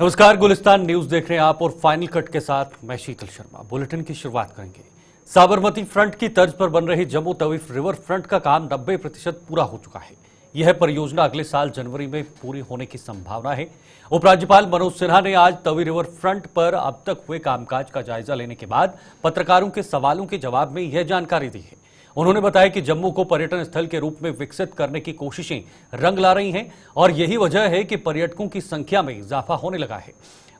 नमस्कार, गुलिस्तान न्यूज देख रहे हैं आप और फाइनल कट के साथ मैं शीतल शर्मा। बुलेटिन की शुरुआत करेंगे। साबरमती फ्रंट की तर्ज पर बन रही जम्मू तवी रिवर फ्रंट का काम 90% पूरा हो चुका है। यह परियोजना अगले साल जनवरी में पूरी होने की संभावना है। उपराज्यपाल मनोज सिन्हा ने आज तवी रिवर फ्रंट पर अब तक हुए कामकाज का जायजा लेने के बाद पत्रकारों के सवालों के जवाब में यह जानकारी दी है। उन्होंने बताया कि जम्मू को पर्यटन स्थल के रूप में विकसित करने की कोशिशें रंग ला रही हैं और यही वजह है कि पर्यटकों की संख्या में इजाफा होने लगा है।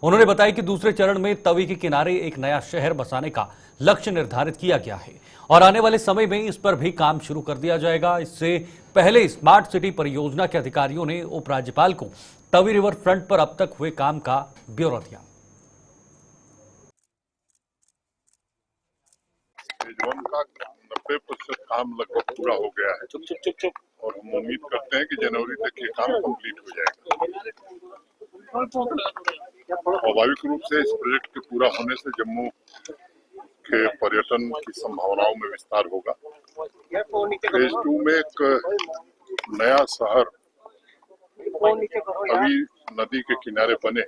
उन्होंने बताया कि दूसरे चरण में तवी के किनारे एक नया शहर बसाने का लक्ष्य निर्धारित किया गया है और आने वाले समय में इस पर भी काम शुरू कर दिया जाएगा। इससे पहले स्मार्ट सिटी परियोजना के अधिकारियों ने उपराज्यपाल को तवी रिवर फ्रंट पर अब तक हुए काम का ब्यौरा दिया। का 90% काम लगभग पूरा हो गया है और हम उम्मीद करते हैं कि जनवरी तक ये काम कंप्लीट हो जाएगा। स्वाभाविक रूप से इस प्रोजेक्ट के पूरा होने से जम्मू के पर्यटन की संभावनाओं में विस्तार होगा। फेज 2 में एक नया शहर तवी नदी के किनारे बने,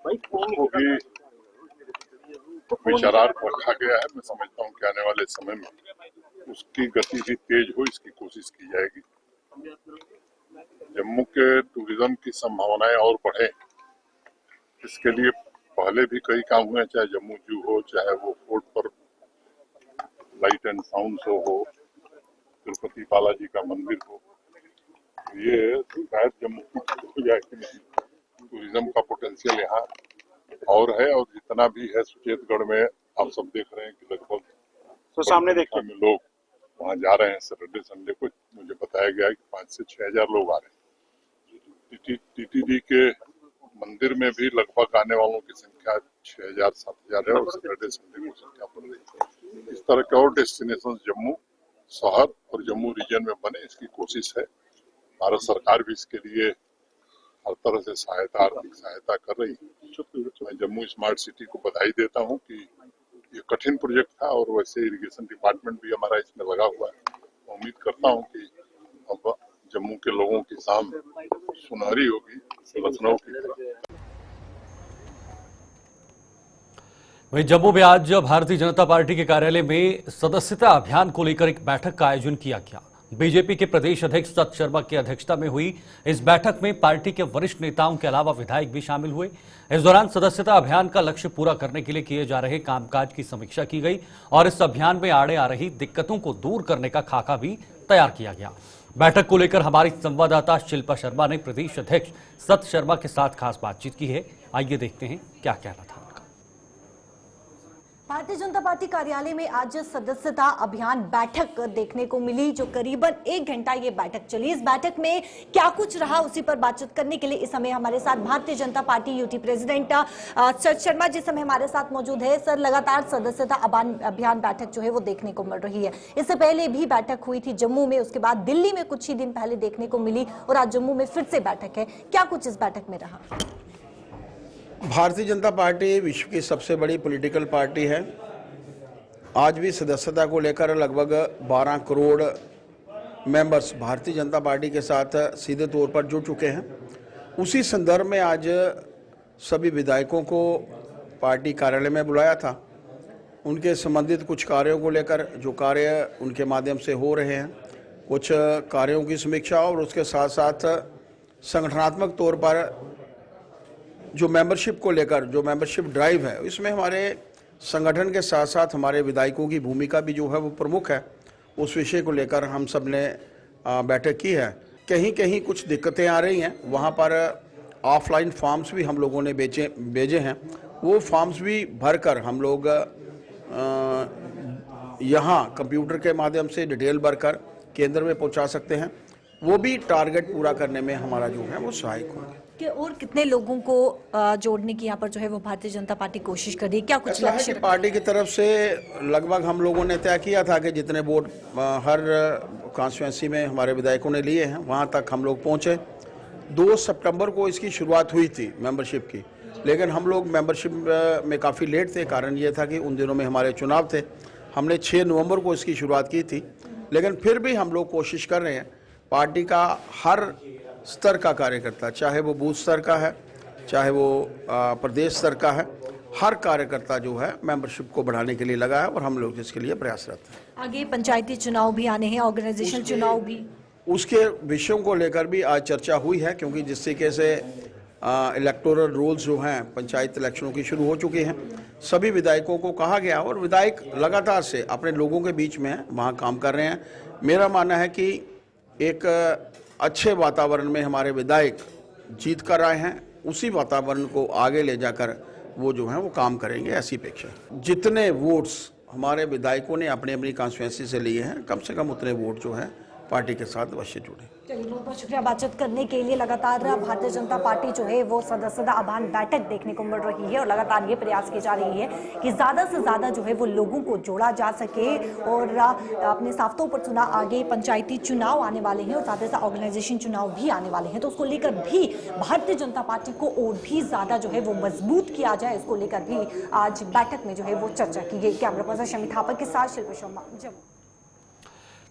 उसको भी विचारार्थ रखा गया है। मैं समझता हूँ कि आने वाले समय में उसकी गति भी तेज हो, इसकी कोशिश की जाएगी। जम्मू के टूरिज्म की संभावनाएं और बढ़े, इसके लिए पहले भी कई काम हुए, चाहे जम्मू जू हो, चाहे वो फोर्ट पर लाइट एंड साउंड शो हो, तिरुपति बालाजी का मंदिर हो। ये शायद जम्मू हो जाए कि नहीं, टूरिज्म का पोटेंशियल यहाँ और है। और जितना भी है सुचेतगढ़ में आप सब देख रहे हैं कि लगभग तो सामने देखिए में लोग वहाँ जा रहे हैं। सैटरडे संडे को मुझे बताया गया कि 5 से 6 हजार लोग आ रहे हैं। टीटीडी के मंदिर में भी लगभग आने वालों की संख्या 6,000-7,000 है और सैटरडे संडे को संख्या बढ़ रही है। इस तरह के और डेस्टिनेशन जम्मू शहर और जम्मू रीजन में बने, इसकी कोशिश है। भारत सरकार भी इसके लिए हर तरह से आर्थिक सहायता कर रही है। मैं जम्मू स्मार्ट सिटी को बधाई देता हूं कि ये कठिन प्रोजेक्ट था और वैसे इरिगेशन डिपार्टमेंट भी हमारा इसमें लगा हुआ है। उम्मीद करता हूं कि अब जम्मू के लोगों की शाम सुनहरी होगी लखनऊ की तरह। वहीं जम्मू में आज भारतीय जनता पार्टी के कार्यालय में सदस्यता अभियान को लेकर एक बैठक का आयोजन किया गया। बीजेपी के प्रदेश अध्यक्ष सत शर्मा की अध्यक्षता में हुई इस बैठक में पार्टी के वरिष्ठ नेताओं के अलावा विधायक भी शामिल हुए। इस दौरान सदस्यता अभियान का लक्ष्य पूरा करने के लिए किए जा रहे कामकाज की समीक्षा की गई और इस अभियान में आड़े आ रही दिक्कतों को दूर करने का खाका भी तैयार किया गया। बैठक को लेकर हमारी संवाददाता शिल्पा शर्मा ने प्रदेश अध्यक्ष सत शर्मा के साथ खास बातचीत की है। आइए देखते हैं क्या कहना था। भारतीय जनता पार्टी कार्यालय में आज सदस्यता अभियान बैठक देखने को मिली, जो करीबन 1 घंटा ये बैठक चली। इस बैठक में क्या कुछ रहा, उसी पर बातचीत करने के लिए इस समय हमारे साथ Bharatiya Janata party UT president सत शर्मा जिस समय हमारे साथ मौजूद है। सर, लगातार सदस्यता अभियान बैठक जो है वो देखने को मिल रही है। इससे पहले भी बैठक हुई थी जम्मू में, उसके बाद दिल्ली में कुछ ही दिन पहले देखने को मिली और आज जम्मू में फिर से बैठक है। क्या कुछ इस बैठक में रहा? भारतीय जनता पार्टी विश्व की सबसे बड़ी पॉलिटिकल पार्टी है। आज भी सदस्यता को लेकर लगभग 12 करोड़ मेंबर्स भारतीय जनता पार्टी के साथ सीधे तौर पर जुड़ चुके हैं। उसी संदर्भ में आज सभी विधायकों को पार्टी कार्यालय में बुलाया था। उनके संबंधित कुछ कार्यों को लेकर, जो कार्य उनके माध्यम से हो रहे हैं, कुछ कार्यों की समीक्षा और उसके साथ साथ संगठनात्मक तौर पर जो मेंबरशिप को लेकर जो मेंबरशिप ड्राइव है, इसमें हमारे संगठन के साथ साथ हमारे विधायकों की भूमिका भी जो है वो प्रमुख है। उस विषय को लेकर हम सब ने बैठक की है। कहीं कहीं कुछ दिक्कतें आ रही हैं, वहाँ पर ऑफलाइन फॉर्म्स भी हम लोगों ने भेजे हैं। वो फॉर्म्स भी भरकर हम लोग यहाँ कंप्यूटर के माध्यम से डिटेल भरकर केंद्र में पहुँचा सकते हैं। वो भी टारगेट पूरा करने में हमारा जो है वो सहायक होगा। कि और कितने लोगों को जोड़ने की यहाँ पर जो है वो भारतीय जनता पार्टी कोशिश कर रही है? क्या कुछ लक्ष्य पार्टी की तरफ से लगभग हम लोगों ने तय किया था कि जितने वोट हर कॉन्स्टिट्यूंसी में हमारे विधायकों ने लिए हैं, वहाँ तक हम लोग पहुँचे। 2 सितंबर को इसकी शुरुआत हुई थी मेंबरशिप की, लेकिन हम लोग मेंबरशिप में काफ़ी लेट थे। कारण ये था कि उन दिनों में हमारे चुनाव थे। हमने 6 नवंबर को इसकी शुरुआत की थी, लेकिन फिर भी हम लोग कोशिश कर रहे हैं। पार्टी का हर स्तर का कार्यकर्ता, चाहे वो बूथ स्तर का है, चाहे वो प्रदेश स्तर का है, हर कार्यकर्ता जो है मेंबरशिप को बढ़ाने के लिए लगा है और हम लोग इसके लिए प्रयासरत हैं। आगे पंचायती चुनाव भी आने हैं, ऑर्गेनाइजेशन चुनाव भी, उसके विषयों को लेकर भी आज चर्चा हुई है, क्योंकि जिस तरीके से इलेक्टोरल रूल्स जो हैं पंचायत इलेक्शनों की शुरू हो चुके हैं, सभी विधायकों को कहा गया और विधायक लगातार से अपने लोगों के बीच में वहाँ काम कर रहे हैं। मेरा मानना है कि एक अच्छे वातावरण में हमारे विधायक जीत कर आए हैं, उसी वातावरण को आगे ले जाकर वो जो हैं वो काम करेंगे, ऐसी अपेक्षा है। जितने वोट्स हमारे विधायकों ने अपनी अपनी कॉन्स्टिट्यूंसी से लिए हैं, कम से कम उतने वोट जो हैं पार्टी के साथ अवश्य जुड़े। चलिए, बहुत बहुत शुक्रिया। बातचीत करने के लिए लगातार भारतीय जनता पार्टी जो है वो सदस्यता अभियान बैठक देखने को मिल रही है और लगातार ये प्रयास की जा रही है कि ज्यादा से ज्यादा जो है वो लोगों को जोड़ा जा सके। और अपने साफ्तों पर सुना, आगे पंचायती चुनाव आने वाले हैं और साथ ही साथ ऑर्गेनाइजेशन चुनाव भी आने वाले हैं, तो उसको लेकर भी भारतीय जनता पार्टी को और भी ज्यादा जो है वो मजबूत किया जाए, उसको लेकर भी आज बैठक में जो है वो चर्चा की गई। कैमरा पर्सन शमी थापर के साथ शिल्पा शर्मा, जम्मू।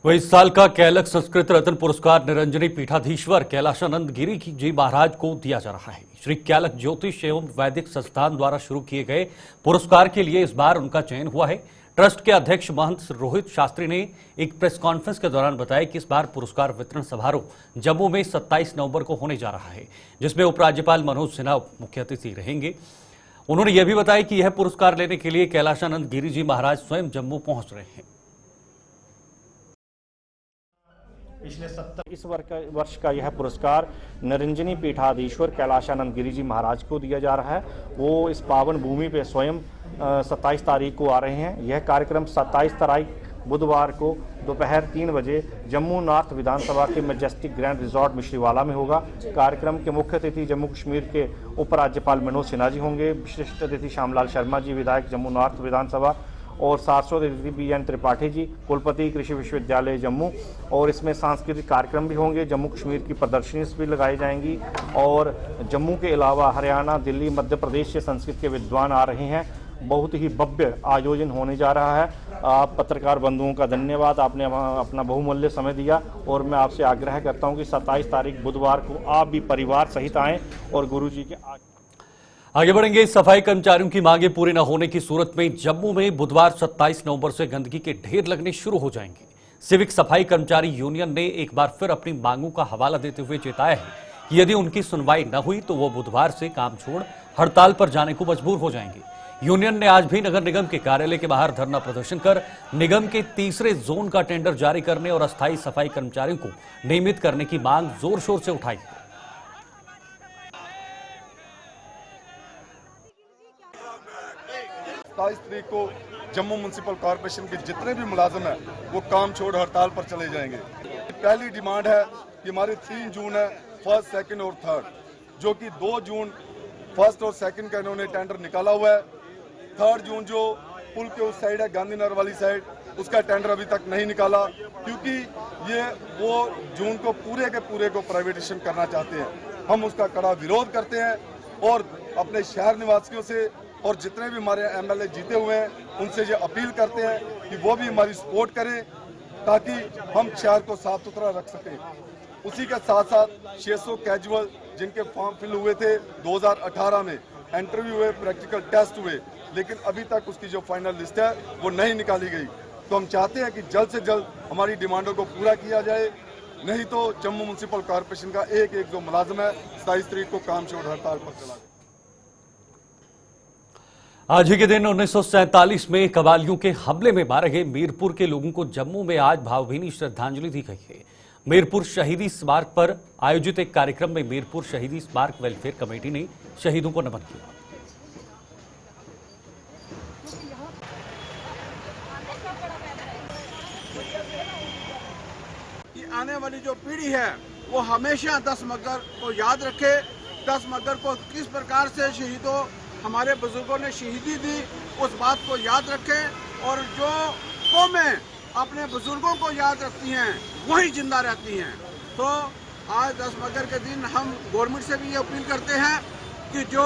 वही इस साल का कैलक संस्कृत रत्न पुरस्कार निरंजनी पीठाधीश्वर कैलाशानंद गिरी जी महाराज को दिया जा रहा है। श्री कैलक ज्योतिष एवं वैदिक संस्थान द्वारा शुरू किए गए पुरस्कार के लिए इस बार उनका चयन हुआ है। ट्रस्ट के अध्यक्ष महंत रोहित शास्त्री ने एक प्रेस कॉन्फ्रेंस के दौरान बताया कि इस बार पुरस्कार वितरण समारोह जम्मू में 27 नवंबर को होने जा रहा है, जिसमें उपराज्यपाल मनोज सिन्हा मुख्य अतिथि रहेंगे। उन्होंने यह भी बताया कि यह पुरस्कार लेने के लिए कैलाशानंद गिरी जी महाराज स्वयं जम्मू पहुंच रहे हैं। पिछले इस वर्ष का यह पुरस्कार निरंजनी पीठाधीश्वर कैलाशानंद गिरी जी महाराज को दिया जा रहा है। वो इस पावन भूमि पे स्वयं 27 तारीख को आ रहे हैं। यह कार्यक्रम 27 तारीख बुधवार को दोपहर 3 बजे जम्मू नॉर्थ विधानसभा के मैजेस्टिक ग्रैंड रिजॉर्ट मिश्रीवाला में होगा। कार्यक्रम के मुख्य अतिथि जम्मू कश्मीर के उपराज्यपाल मनोज सिन्हा जी होंगे। विशिष्ट अतिथि श्यामलाल शर्मा जी, विधायक जम्मू नॉर्थ विधानसभा, और 700 अतिथि BN त्रिपाठी जी, कुलपति कृषि विश्वविद्यालय जम्मू। और इसमें सांस्कृतिक कार्यक्रम भी होंगे, जम्मू कश्मीर की प्रदर्शनी भी लगाई जाएंगी और जम्मू के अलावा हरियाणा, दिल्ली, मध्य प्रदेश से संस्कृत के विद्वान आ रहे हैं। बहुत ही भव्य आयोजन होने जा रहा है। आप पत्रकार बंधुओं का धन्यवाद, आपने अपना बहुमूल्य समय दिया और मैं आपसे आग्रह करता हूं कि 27 तारीख बुधवार को आप भी परिवार सहित आएँ और गुरु जी के आगे बढ़ेंगे। सफाई कर्मचारियों की मांगे पूरी न होने की सूरत में जम्मू में बुधवार 27 नवंबर से गंदगी के ढेर लगने शुरू हो जाएंगे। सिविक सफाई कर्मचारी यूनियन ने एक बार फिर अपनी मांगों का हवाला देते हुए चेताया है कि यदि उनकी सुनवाई न हुई तो वो बुधवार से काम छोड़ हड़ताल पर जाने को मजबूर हो जाएंगे। यूनियन ने आज भी नगर निगम के कार्यालय के बाहर धरना प्रदर्शन कर निगम के तीसरे जोन का टेंडर जारी करने और अस्थायी सफाई कर्मचारियों को नियमित करने की मांग जोर शोर से उठाई है। 27 तारीख को जम्मू म्युनिसिपल कॉर्पोरेशन के जितने भी मुलाजिम हैं वो काम छोड़ हड़ताल पर चले जाएंगे। पहली डिमांड है कि हमारे 3 जून है, 1st, 2nd और 3rd, जो कि 2 जून 1st और 2nd का इन्होंने टेंडर निकाला हुआ है। 3rd जून जो पुल के उस साइड है, गांधीनगर वाली साइड, उसका टेंडर अभी तक नहीं निकाला, क्योंकि ये वो जून को पूरे के पूरे को प्राइवेटाइजेशन करना चाहते हैं। हम उसका कड़ा विरोध करते हैं और अपने शहर निवासियों से और जितने भी हमारे MLA जीते हुए हैं उनसे ये अपील करते हैं कि वो भी हमारी सपोर्ट करें ताकि हम शहर को साफ सुथरा रख सकें। उसी के साथ साथ 600 कैजुअल जिनके फॉर्म फिल हुए थे 2018 में, इंटरव्यू हुए, प्रैक्टिकल टेस्ट हुए, लेकिन अभी तक उसकी जो फाइनल लिस्ट है वो नहीं निकाली गई। तो हम चाहते हैं कि जल्द से जल्द हमारी डिमांडों को पूरा किया जाए, नहीं तो जम्मू म्युनिसिपल कॉर्पोरेशन का एक जो मुलाजिम है 27 तारीख को काम छोड़ हड़ताल पर चला गया। आज ही के दिन 1947 में कबालियों के हमले में मारे गए मीरपुर के लोगों को जम्मू में आज भावभीनी श्रद्धांजलि दी गई है। मीरपुर शहीदी स्मारक पर आयोजित एक कार्यक्रम में मीरपुर शहीदी स्मारक वेलफेयर कमेटी ने शहीदों को नमन किया। आने वाली जो पीढ़ी है वो हमेशा 10 मगर को याद रखे। 10 मगर को किस प्रकार से शहीदों हमारे बुजुर्गों ने शहीदी दी उस बात को याद रखें और जो कौमें अपने बुजुर्गों को याद रखती हैं वही जिंदा रहती हैं। तो आज 10 मगर के दिन हम गवर्नमेंट से भी ये अपील करते हैं कि जो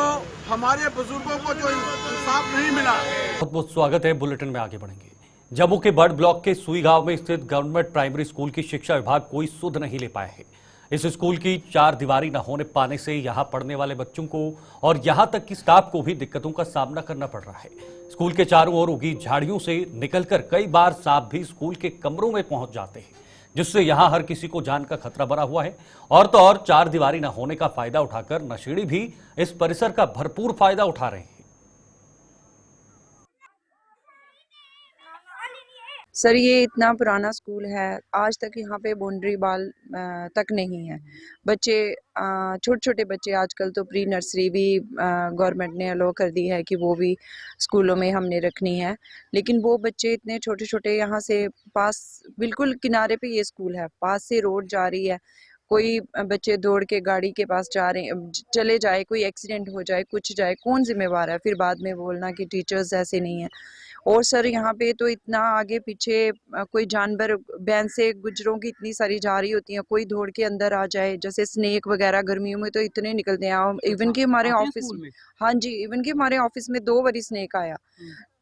हमारे बुजुर्गों को जो इंसाफ नहीं मिला। बहुत बहुत स्वागत है। बुलेटिन में आगे बढ़ेंगे। जम्मू के बर्ड ब्लॉक के सुई गांव में स्थित गवर्नमेंट प्राइमरी स्कूल की शिक्षा विभाग कोई सुध नहीं ले पाया है। इस स्कूल की चार दीवारी न होने पाने से यहां पढ़ने वाले बच्चों को और यहां तक कि स्टाफ को भी दिक्कतों का सामना करना पड़ रहा है। स्कूल के चारों ओर उगी झाड़ियों से निकलकर कई बार सांप भी स्कूल के कमरों में पहुंच जाते हैं, जिससे यहां हर किसी को जान का खतरा बना हुआ है। और तो और चार दीवारी न होने का फायदा उठाकर नशेड़ी भी इस परिसर का भरपूर फायदा उठा रहे हैं। सर, ये इतना पुराना स्कूल है, आज तक यहाँ पे बाउंड्री वॉल तक नहीं है। बच्चे छोटे छोटे बच्चे, आजकल तो प्री नर्सरी भी गवर्नमेंट ने अलो कर दी है कि वो भी स्कूलों में हमने रखनी है, लेकिन वो बच्चे इतने छोटे छोटे, यहाँ से पास बिल्कुल किनारे पे ये स्कूल है, पास से रोड जा रही है, कोई बच्चे दौड़ के गाड़ी के पास जा रहे हैं, चले जाए, कोई एक्सीडेंट हो जाए, कुछ जाए, कौन जिम्मेवार है? फिर बाद में बोलना कि टीचर्स ऐसे नहीं है। और सर, यहाँ पे तो इतना आगे पीछे कोई जानवर वैन से गुजरों की इतनी सारी जा रही होती हैं, कोई दौड़ के अंदर आ जाए, जैसे स्नेक वगैरह गर्मियों में तो इतने निकलते हैं। इवन कि हमारे ऑफिस में, हाँ जी, इवन कि हमारे ऑफिस में 2 बारी स्नेक आया।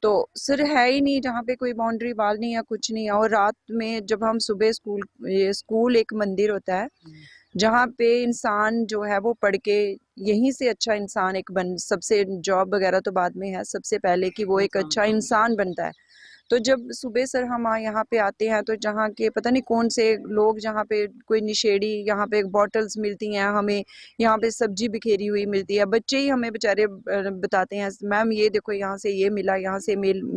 तो सर, है ही नहीं, जहाँ पे कोई बाउंड्री वॉल नहीं है, कुछ नहीं है। और रात में जब हम सुबह स्कूल एक मंदिर होता है जहाँ पे इंसान जो है वो पढ़ के यहीं से अच्छा इंसान एक सबसे, जॉब वगैरह तो बाद में है, सबसे पहले कि वो एक अच्छा इंसान बनता है। तो जब सुबह सर हम यहाँ पे आते हैं तो जहाँ के पता नहीं कौन से लोग, जहाँ पे कोई निशेड़ी, यहाँ पे बॉटल्स मिलती हैं हमें, यहाँ पे सब्जी बिखेरी हुई मिलती है, बच्चे ही हमें बेचारे बताते हैं, मैम ये देखो यहाँ से ये मिला, यहाँ से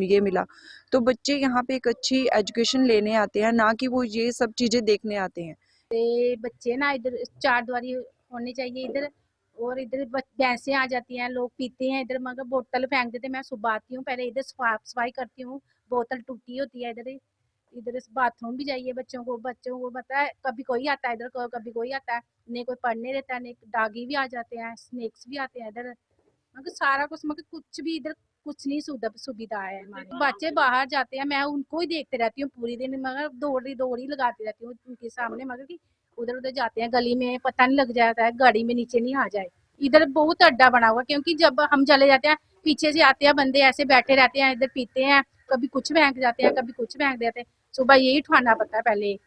ये मिला। तो बच्चे यहाँ पे एक अच्छी एजुकेशन लेने आते हैं, ना कि वो ये सब चीज़ें देखने आते हैं। बच्चे ना इधर चार दीवारी होनी चाहिए इधर, और इधर भैंसें आ जाती हैं, लोग पीते हैं इधर, मगर बोतल फेंक देते। मैं सुबह आती हूँ, पहले इधर सफाई करती हूँ, बोतल टूटी होती है इधर बाथरूम भी जाइए बच्चों को पता है, कभी कोई आता है इधर, कभी कोई आता है, नहीं कोई पढ़ने देता है, नहीं डागी भी आ जाते हैं, स्नेक्स भी आते हैं इधर, मगर सारा कुछ, मगर कुछ भी इधर कुछ नहीं सुविधा है। हमारे बच्चे बाहर जाते हैं, मैं उनको ही देखते रहती हूँ पूरी दिन, मगर दौड़ी लगाती रहती हूँ उनके सामने, मगर कि उधर उधर जाते हैं गली में, पता नहीं लग जाता है, गाड़ी में नीचे नहीं आ जाए। इधर बहुत अड्डा बना हुआ, क्योंकि जब हम चले जाते हैं पीछे से आते हैं बंदे, ऐसे बैठे रहते हैं, इधर पीते हैं, कभी कुछ फेंक जाते हैं, कभी कुछ फेंक देते हैं। सुबह यही उठाना पड़ता है, पहले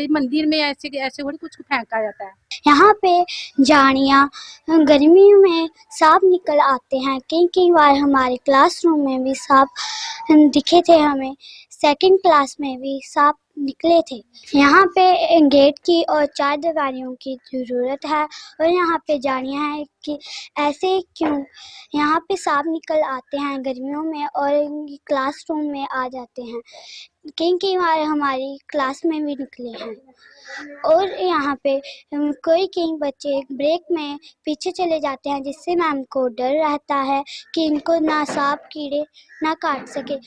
मंदिर में ऐसे थोड़ी कुछ फेंका जाता है। यहाँ पे झाड़ियाँ, गर्मियों में सांप निकल आते हैं, कई बार हमारे क्लासरूम में भी सांप दिखे थे, हमें सेकंड क्लास में भी सांप निकले थे। यहाँ पे गेट की और चार दीवारियों की ज़रूरत है, और यहाँ पे झाड़ियाँ हैं कि ऐसे क्यों यहाँ पे सांप निकल आते हैं गर्मियों में और क्लासरूम में आ जाते हैं, कई बार हमारी क्लास में भी निकले हैं। और यहाँ पे कई बच्चे ब्रेक में पीछे चले जाते हैं, जिससे मैम को डर रहता है कि इनको ना सांप कीड़े ना काट सके,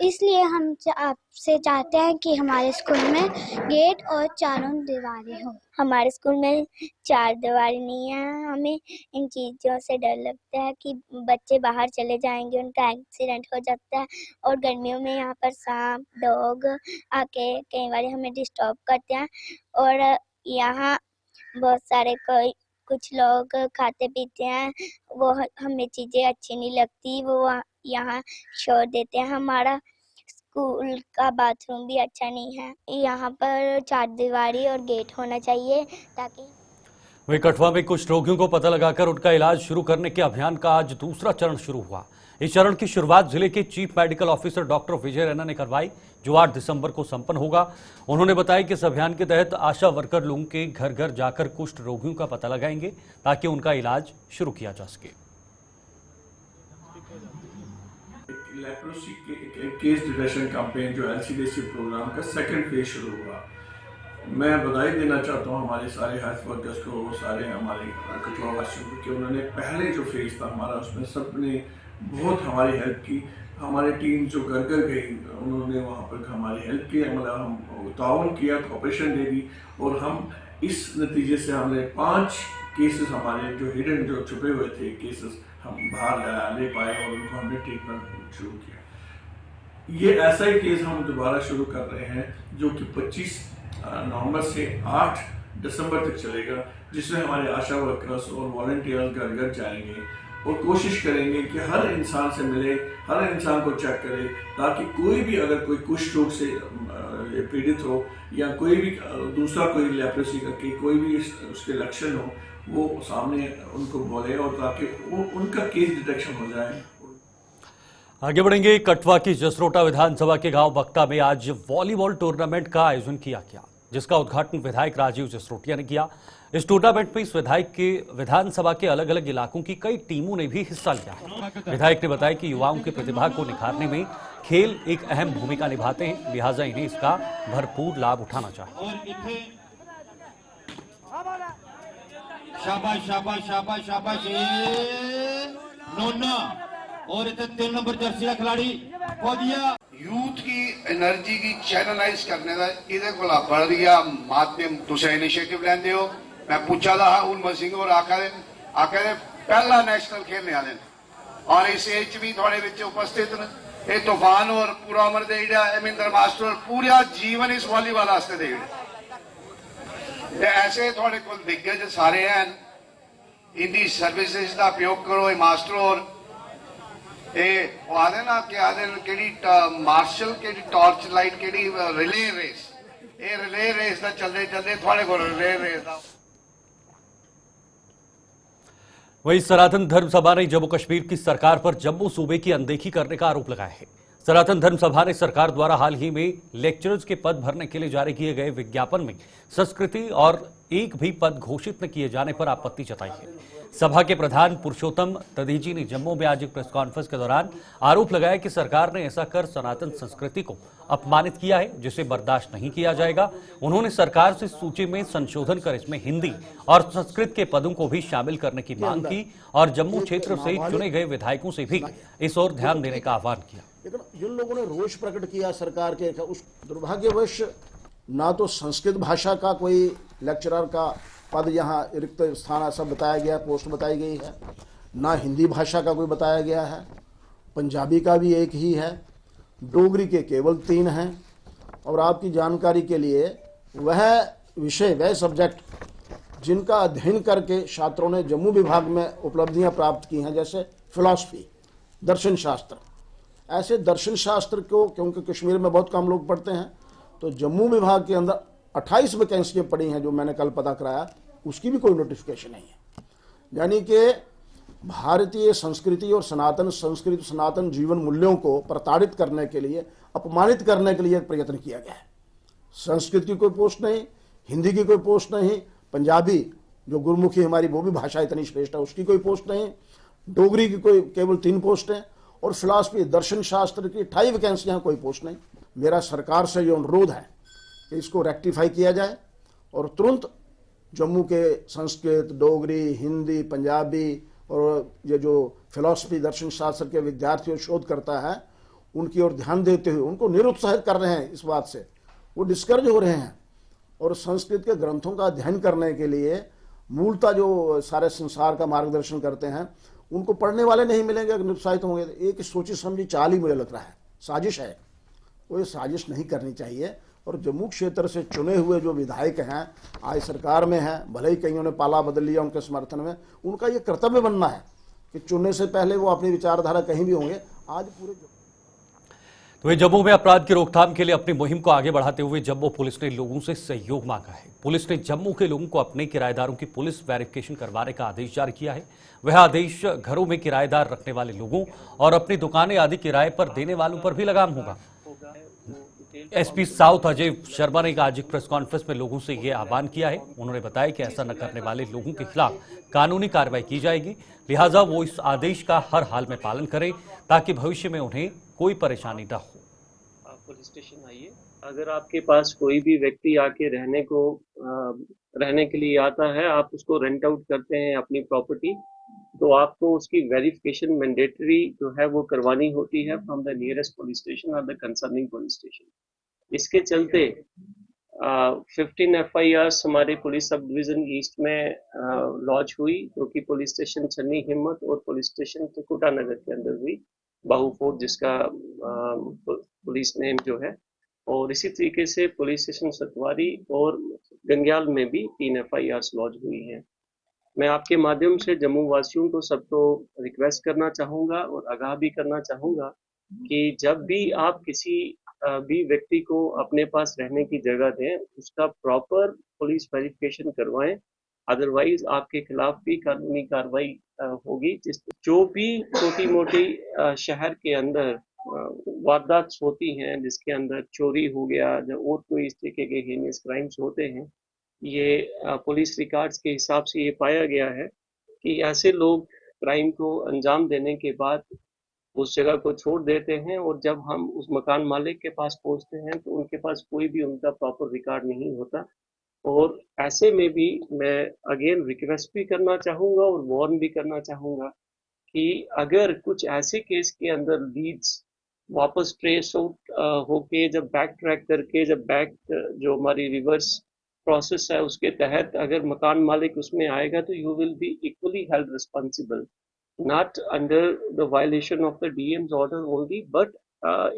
इसलिए हम आपसे चाहते हैं कि हमारे स्कूल में गेट और चारों दीवारें हो। हमारे स्कूल में चार दीवारें नहीं है, हमें इन चीज़ों से डर लगता है कि बच्चे बाहर चले जाएंगे, उनका एक्सीडेंट हो जाता है, और गर्मियों में यहाँ पर सांप डॉग आके कई बार हमें डिस्टर्ब करते हैं, और यहाँ बहुत सारे कुछ लोग खाते पीते हैं, वो हमें चीज़ें अच्छी नहीं लगती, वो यहाँ छोड़ देते हैं। हमारा स्कूल का बाथरूम भी अच्छा नहीं है, यहाँ पर चार दीवारी और गेट होना चाहिए ताकि। वहीं कठुआ में कुछ रोगियों को पता लगाकर उनका इलाज शुरू करने के अभियान का आज दूसरा चरण शुरू हुआ। इस चरण की शुरुआत जिले के चीफ मेडिकल ऑफिसर डॉक्टर विजय रैना ने करवाई, जो 8 दिसंबर को संपन्न होगा। उन्होंने बताया कि इस अभियान के तहत आशा वर्कर लोगों के घर घर जाकर कुष्ठ रोगियों का पता लगाएंगे ताकि उनका इलाज शुरू किया जा सके। लेप्रोसी केस डिटेक्शन कैंपेन जो LCDC प्रोग्राम का सेकंड फेज शुरू हुआ। मैं बधाई देना चाहता हूँ हमारे सारे हेल्थ वर्कर्स को, सारे हमारे कठुआ वासियों को, कि उन्होंने पहले जो फेज था हमारा, उसमें सबने बहुत हमारी हेल्प की। हमारी टीम जो घर घर गई, उन्होंने वहाँ पर हमारी हेल्प की, मतलब हम ताउन किया, कॉपरेशन दे दी, और हम इस नतीजे से हमने 5 केसेस हमारे जो हिडन, जो छुपे हुए थे केसेस, हम बाहर ले पाए और उनको हमने ट्रीटमेंट शुरू किया। ये ऐसा ही केस हम दोबारा शुरू कर रहे हैं जो कि 25 नवंबर से 8 दिसंबर तक चलेगा, जिसमें हमारे आशा वर्कर्स और वॉलंटियर्स घर घर जाएंगे और कोशिश करेंगे कि हर इंसान से मिले, हर इंसान को चेक करे, ताकि कोई भी अगर कोई कुष्ठ रोग से पीड़ित हो या कोई भी दूसरा कोई लेप्रोसी का कोई भी उसके लक्षण हो, वो सामने उनको बोले और ताकि उनका केस डिटेक्शन हो जाए। आगे बढ़ेंगे। कठुआ की जसरोटा विधानसभा के गांव बक्टा में आज वॉलीबॉल टूर्नामेंट का आयोजन किया गया, जिसका उद्घाटन विधायक राजीव जसरोटिया ने किया। इस टूर्नामेंट में इस विधायक के विधानसभा के अलग अलग इलाकों की कई टीमों ने भी हिस्सा लिया है। विधायक ने बताया कि युवाओं की प्रतिभा को निखारने में खेल एक अहम भूमिका निभाते हैं, लिहाजा इन्हें इसका भरपूर लाभ उठाना चाहिए। शाबाश शाबाश शाबाश शाबाश नोना और इधर 3 नंबर जर्सी का खिलाड़ी पौधिया। यूथ की एनर्जी की चैनलाइज करने का इहदे कोल बढ़िया माध्यम तुसीं इनिशिएटिव लैंदे हो। मैं पूछा था उलमत सिंह और आखा पहला नेशनल खेलने वाले और इस एज भी थोड़े विच उपस्थित ने ये तूफान और पूरा उम्र दे अमिंदर मास्टर पूरा जीवन इस वॉलीबॉल वास्ते दे ऐसे थोड़े को दिग्गज सारे हैं। इनकी सर्विसेज का उपयोग करो। मास्टर और आदे ना कि आदे केड़ी मार्शल केड़ी टॉर्च लाइट केड़ी रिले रेस, ये रिले रेस का चलते चलते थोड़े को रिले रेस का। वहीं सनातन धर्म सभा ने जम्मू कश्मीर की सरकार पर जम्मू सूबे की अनदेखी करने का आरोप लगाया है। सनातन धर्म सभा ने सरकार द्वारा हाल ही में लेक्चरर्स के पद भरने के लिए जारी किए गए विज्ञापन में संस्कृति और एक भी पद घोषित न किए जाने पर आपत्ति जताई है। सभा के प्रधान पुरुषोत्तम तदीजी ने जम्मू में आज एक प्रेस कॉन्फ्रेंस के दौरान आरोप लगाया कि सरकार ने ऐसा कर सनातन संस्कृति को अपमानित किया है, जिसे बर्दाश्त नहीं किया जाएगा। उन्होंने सरकार से सूची में संशोधन कर इसमें हिंदी और संस्कृत के पदों को भी शामिल करने की मांग की और जम्मू क्षेत्र से चुने गए विधायकों से भी इस ओर ध्यान देने का आह्वान किया। लेकिन जिन लोगों ने रोष प्रकट किया सरकार के, उस दुर्भाग्यवश ना तो संस्कृत भाषा का कोई लेक्चरर का पद यहाँ रिक्त स्थान ऐसा बताया गया, पोस्ट बताई गई है, ना हिंदी भाषा का कोई बताया गया है, पंजाबी का भी एक ही है, डोगरी के केवल 3 हैं। और आपकी जानकारी के लिए वह विषय, वह सब्जेक्ट जिनका अध्ययन करके छात्रों ने जम्मू विभाग में उपलब्धियां प्राप्त की हैं, जैसे फिलॉसफी, दर्शन शास्त्र, ऐसे दर्शन शास्त्र को क्योंकि कश्मीर में बहुत कम लोग पढ़ते हैं, तो जम्मू विभाग के अंदर 28 वैकेंसियाँ पड़ी हैं, जो मैंने कल पता कराया, उसकी भी कोई नोटिफिकेशन नहीं है। यानी कि भारतीय संस्कृति और सनातन संस्कृति, सनातन जीवन मूल्यों को प्रताड़ित करने के लिए, अपमानित करने के लिए एक प्रयत्न किया गया है। संस्कृत की कोई पोस्ट नहीं, हिंदी की कोई पोस्ट नहीं, पंजाबी जो गुरुमुखी हमारी वो भी भाषा इतनी श्रेष्ठ है उसकी कोई पोस्ट नहीं, डोगरी की कोई केवल 3 पोस्ट हैं, और फिलॉसफी दर्शन शास्त्र की 28 वैकेंसियाँ, कोई पोस्ट नहीं। मेरा सरकार से ये अनुरोध है कि इसको रेक्टिफाई किया जाए और तुरंत जम्मू के संस्कृत, डोगरी, हिंदी, पंजाबी और ये जो फिलॉसफी दर्शन शास्त्र के विद्यार्थी और शोधकर्ता है उनकी ओर ध्यान देते हुए उनको निरुत्साहित कर रहे हैं। इस बात से वो डिस्करेज हो रहे हैं और संस्कृत के ग्रंथों का अध्ययन करने के लिए मूलतः जो सारे संसार का मार्गदर्शन करते हैं उनको पढ़ने वाले नहीं मिलेंगे, अगर निरुत्साहित होंगे। एक सोची समझी चाल ही मुझे लग रहा है, साजिश है। वो ये साजिश नहीं करनी चाहिए। और जम्मू क्षेत्र से चुने हुए जो विधायक हैं आज सरकार में हैं, भले ही कईयों ने पाला बदल लिया उनके समर्थन में, उनका ये कर्तव्य बनना है कि चुनने से पहले वो अपनी विचारधारा कहीं भी होंगे। आज पूरे तो जम्मू में अपराध की रोकथाम के लिए अपनी मुहिम को आगे बढ़ाते हुए जम्मू पुलिस ने लोगों से सहयोग मांगा है। पुलिस ने जम्मू के लोगों को अपने किराएदारों की पुलिस वेरिफिकेशन करवाने का आदेश जारी किया है। वह आदेश घरों में किराएदार रखने वाले लोगों और अपनी दुकानें आदि किराए पर देने वालों पर भी लगाम होगा। एसपी साउथ अजय शर्मा ने आज एक प्रेस कॉन्फ्रेंस में लोगों से यह आह्वान किया है। उन्होंने बताया कि ऐसा न करने वाले लोगों के खिलाफ कानूनी कार्रवाई की जाएगी, लिहाजा वो इस आदेश का हर हाल में पालन करें ताकि भविष्य में उन्हें कोई परेशानी न हो। आप पुलिस स्टेशन आइए, अगर आपके पास कोई भी व्यक्ति आके रहने के लिए आता है, आप उसको रेंट आउट करते हैं अपनी प्रॉपर्टी, तो आपको उसकी वेरिफिकेशन मैंडेटरी जो है वो करवानी होती है from the nearest police station और द कंसर्निंग पुलिस स्टेशन। इसके चलते 15 FIRs हमारे पुलिस सब डिवीजन ईस्ट में लॉन्च हुई, जो कि पुलिस स्टेशन छन्नी हिम्मत और पुलिस स्टेशन त्रिकुटा नगर के अंदर हुई, बाहू फोर्ट जिसका पुलिस नेम जो है। और इसी तरीके से पुलिस स्टेशन सतवारी और गंग्याल में भी 3 FIRs लॉन्च हुई हैं। मैं आपके माध्यम से जम्मू वासियों को सबको रिक्वेस्ट करना चाहूँगा और आगाह भी करना चाहूँगा कि जब भी आप किसी भी व्यक्ति को अपने पास रहने की जगह दें, उसका प्रॉपर पुलिस वेरिफिकेशन करवाएं, अदरवाइज आपके खिलाफ भी कानूनी कार्रवाई होगी। जो भी छोटी मोटी शहर के अंदर वारदात होती हैं, जिसके अंदर चोरी हो गया या और कोई इस तरीके के हीनियस क्राइम्स होते हैं, ये पुलिस रिकॉर्ड्स के हिसाब से ये पाया गया है कि ऐसे लोग क्राइम को अंजाम देने के बाद उस जगह को छोड़ देते हैं और जब हम उस मकान मालिक के पास पहुंचते हैं तो उनके पास कोई भी उनका प्रॉपर रिकॉर्ड नहीं होता। और ऐसे में भी मैं अगेन रिक्वेस्ट भी करना चाहूँगा और वार्न भी करना चाहूँगा कि अगर कुछ ऐसे केस के अंदर लीड्स वापस ट्रेस आउट होके जब बैक ट्रैक करके जब जो हमारी रिवर्स प्रोसेस है उसके तहत अगर मकान मालिक उसमें आएगा तो you will be equally held responsible, not under the violation of the DM's order only, but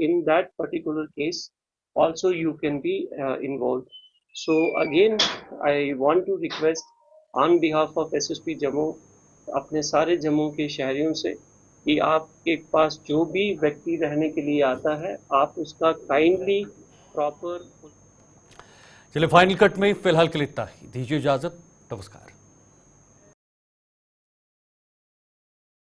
in that particular case also you can be involved. So again I want to request on behalf of SSP Jammu अपने सारे जम्मू के शहरियों से कि आपके पास जो भी व्यक्ति रहने के लिए आता है आप उसका काइंडली प्रॉपर। चलिए फाइनल कट में फिलहाल के लिए इतना ही, दीजिए इजाजत, नमस्कार।